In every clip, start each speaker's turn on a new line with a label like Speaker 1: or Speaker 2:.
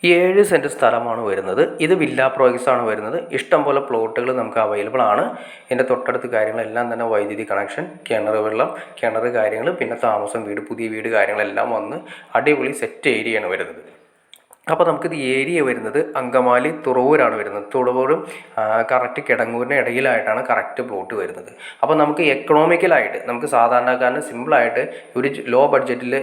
Speaker 1: 7 cent സ്ഥലമാണ് വരുന്നത്. ഇത് വില്ല പ്രോജക്ട്സാണ് വരുന്നത്. ഇഷ്ടംപോലെ പ്ലോട്ടുകൾ നമുക്ക് അവൈലബിൾ ആണ്. ഇതിൻ്റെ തൊട്ടടുത്ത് കാര്യങ്ങളെല്ലാം തന്നെ വൈദ്യുതി കണക്ഷൻ, കിണർ വെള്ളം, കിണർ കാര്യങ്ങൾ, പിന്നെ താമസം, വീട്, പുതിയ വീട് കാര്യങ്ങളെല്ലാം വന്ന് അടിപൊളി സെറ്റ് ഏരിയയാണ് വരുന്നത്. അപ്പോൾ നമുക്കിത് ഏരിയ വരുന്നത് അങ്കമാലി തുറവൂരാണ് വരുന്നത്. തുറവൂരും കറക്റ്റ് കിടങ്ങൂരിന് ഇടയിലായിട്ടാണ് കറക്റ്റ് പ്ലോട്ട് വരുന്നത്. അപ്പോൾ നമുക്ക് എക്കണോമിക്കലായിട്ട് നമുക്ക് സാധാരണക്കാരന് സിമ്പിളായിട്ട് ഒരു ലോ ബഡ്ജറ്റിൽ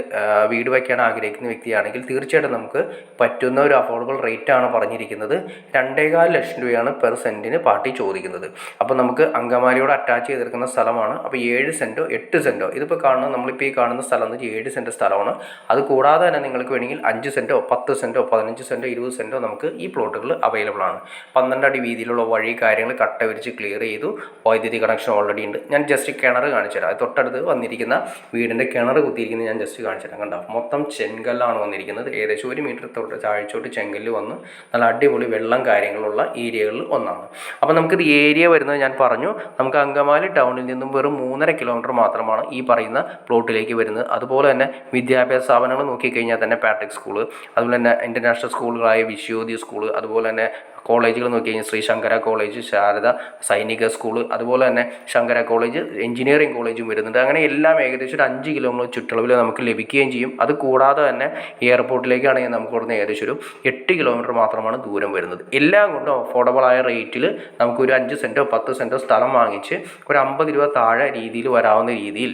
Speaker 1: വീട് വയ്ക്കാൻ ആഗ്രഹിക്കുന്ന വ്യക്തിയാണെങ്കിൽ തീർച്ചയായിട്ടും നമുക്ക് പറ്റുന്ന ഒരു അഫോർഡബിൾ റേറ്റാണ് പറഞ്ഞിരിക്കുന്നത്. 2.25 ലക്ഷം രൂപയാണ് പെർ സെൻറ്റിന് പാർട്ടി ചോദിക്കുന്നത്. അപ്പോൾ നമുക്ക് അങ്കമാലിയോട് അറ്റാച്ച് ചെയ്തിരിക്കുന്ന സ്ഥലമാണ്. അപ്പോൾ 7 സെൻറ്റോ 8 സെൻറ്റോ ഇതിപ്പോൾ കാണുന്ന നമ്മളിപ്പോൾ ഈ കാണുന്ന സ്ഥലം എന്ന് വെച്ചാൽ 7 സെൻറ്റ് സ്ഥലമാണ്. അത് കൂടാതെ തന്നെ നിങ്ങൾക്ക് വേണമെങ്കിൽ 5 സെൻറ്റോ 10 സെൻറ്റോ 15 സെൻറ്റോ 20 സെൻറ്റോ നമുക്ക് ഈ പ്ലോട്ടുകൾ അവൈലബിൾ ആണ്. 12 അടി വീതിയിലുള്ള വഴി കാര്യങ്ങൾ കട്ട വിരിച്ച് ക്ലിയർ ചെയ്തു. വൈദ്യുതി കണക്ഷൻ ഓൾറെഡി ഉണ്ട്. ഞാൻ ജസ്റ്റ് കിണർ കാണിച്ചു തരാം. അത് തൊട്ടടുത്ത് വന്നിരിക്കുന്ന വീടിൻ്റെ കിണർ കുത്തിയിരിക്കുന്നത് ഞാൻ ജസ്റ്റ് കാണിച്ചു തരാം. കണ്ടോ, മൊത്തം ചെങ്കല്ലാണ് വന്നിരിക്കുന്നത്. ഏകദേശം 1 മീറ്റർ താഴ്ചോട്ട് ചെങ്കല്ല് വന്ന് നല്ല അടിപൊളി വെള്ളം കാര്യങ്ങളുള്ള ഏരിയകളിൽ ഒന്നാണ്. അപ്പോൾ നമുക്കിത് ഏരിയ വരുന്നത് ഞാൻ പറഞ്ഞു, നമുക്ക് അങ്കമാലി ടൗണിൽ നിന്നും വെറും 3.5 കിലോമീറ്റർ മാത്രമാണ് ഈ പറയുന്ന പ്ലോട്ടിലേക്ക് വരുന്നത്. അതുപോലെ തന്നെ വിദ്യാഭ്യാസ സ്ഥാപനങ്ങൾ നോക്കിക്കഴിഞ്ഞാൽ തന്നെ പാട്രിക് സ്കൂള്, അതുപോലെ തന്നെ ഇൻ്റർനാഷണൽ സ്കൂളുകളായ വിശ്വോദി സ്കൂള്, അതുപോലെ തന്നെ കോളേജുകൾ നോക്കി കഴിഞ്ഞാൽ ശ്രീ ശങ്കര കോളേജ്, ശാരദ സൈനിക സ്കൂള്, അതുപോലെ തന്നെ ശങ്കര കോളേജ്, എഞ്ചിനീയറിംഗ് കോളേജും വരുന്നുണ്ട്. അങ്ങനെ എല്ലാം ഏകദേശം ഒരു 5 കിലോമീറ്റർ ചുറ്റളവിൽ നമുക്ക് ലഭിക്കുകയും ചെയ്യും. അത് കൂടാതെ തന്നെ എയർപോർട്ടിലേക്കാണെങ്കിൽ നമുക്ക് ഇവിടുന്ന് ഏകദേശം ഒരു 8 കിലോമീറ്റർ മാത്രമാണ് ദൂരം വരുന്നത്. എല്ലാം കൊണ്ടും അഫോർഡബിളായ റേറ്റിൽ നമുക്കൊരു 5 സെൻറ്റോ 10 സെൻറ്റോ സ്ഥലം വാങ്ങിച്ച് ഒരു 50 രൂപ താഴെ രീതിയിൽ വരാവുന്ന രീതിയിൽ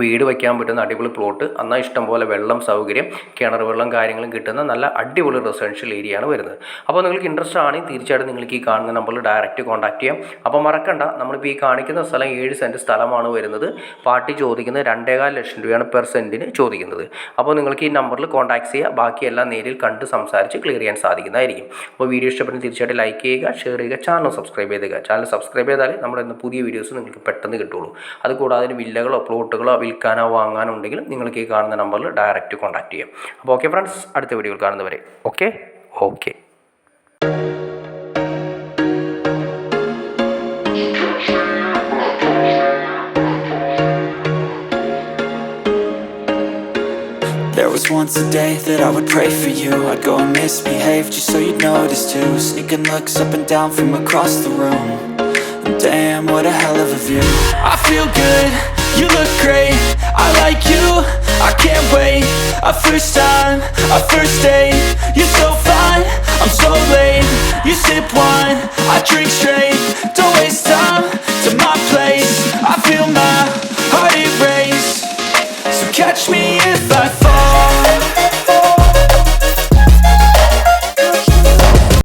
Speaker 1: വീട് വയ്ക്കാൻ പറ്റുന്ന അടിപൊളി പ്ലോട്ട്, എന്നാൽ ഇഷ്ടംപോലെ വെള്ളം സൗകര്യം, കിണർ വെള്ളം കാര്യങ്ങളും കിട്ടുന്ന നല്ല അടിപൊളി റെസിഡൻഷ്യൽ ഏരിയയാണ് വരുന്നത്. അപ്പോൾ നിങ്ങൾക്ക് ഇൻട്രസ്റ്റ് ആണെങ്കിൽ തീർച്ചയായിട്ടും നിങ്ങൾക്ക് ഈ കാണുന്ന നമ്പറിൽ ഡയറക്റ്റ് കോൺടാക്ട് ചെയ്യാം. അപ്പോൾ മറക്കണ്ട, നമ്മളിപ്പോൾ ഈ കാണിക്കുന്ന സ്ഥലം 7 സെൻറ്റ് സ്ഥലമാണ് വരുന്നത്. പാർട്ടി ചോദിക്കുന്നത് 2.25 ലക്ഷം രൂപയാണ് പെർ സെൻറ്റിന് ചോദിക്കുന്നത്. അപ്പോൾ നിങ്ങൾക്ക് ഈ നമ്പറിൽ കോൺടാക്ട് ചെയ്യുക. ബാക്കിയെല്ലാം നേരിൽ കണ്ട് സംസാരിച്ച് ക്ലിയർ ചെയ്യാൻ സാധിക്കുന്നതായിരിക്കും. അപ്പോൾ വീഡിയോ ഇഷ്ടപ്പെടുന്ന തീർച്ചയായിട്ടും ലൈക്ക് ചെയ്യുക, ഷെയർ ചെയ്യുക, ചാനൽ സബ്സ്ക്രൈബ് ചെയ്യുക. ചാനൽ സബ്സ്ക്രൈബ് ചെയ്താൽ നമ്മുടെ ഇന്ന് പുതിയ വീഡിയോസ് നിങ്ങൾക്ക് പെട്ടെന്ന് കിട്ടുള്ളൂ. അതുകൂടാതെ വില്ലകളോ പ്ലോട്ടുകളോ വിൽക്കാനോ വാങ്ങാനോ ഉണ്ടെങ്കിൽ നിങ്ങൾക്ക് ഈ കാണുന്ന നമ്പറിൽ ഡയറക്റ്റ് കോൺടാക്ട് ചെയ്യാം. അപ്പോൾ ഓക്കെ ഫ്രണ്ട്സ്, അടുത്ത വീഡിയോയിൽ കാണുന്നവരെ okay.
Speaker 2: There was once a day that I would pray for you. I'd go and misbehave just so you'd notice too. Sneaking looks up and down from across the room. And damn, what a hell of a view. I feel good, you look great, I like you, I can't wait. A first time, a first date. You're so fine, I'm so late. You sip wine, I drink straight.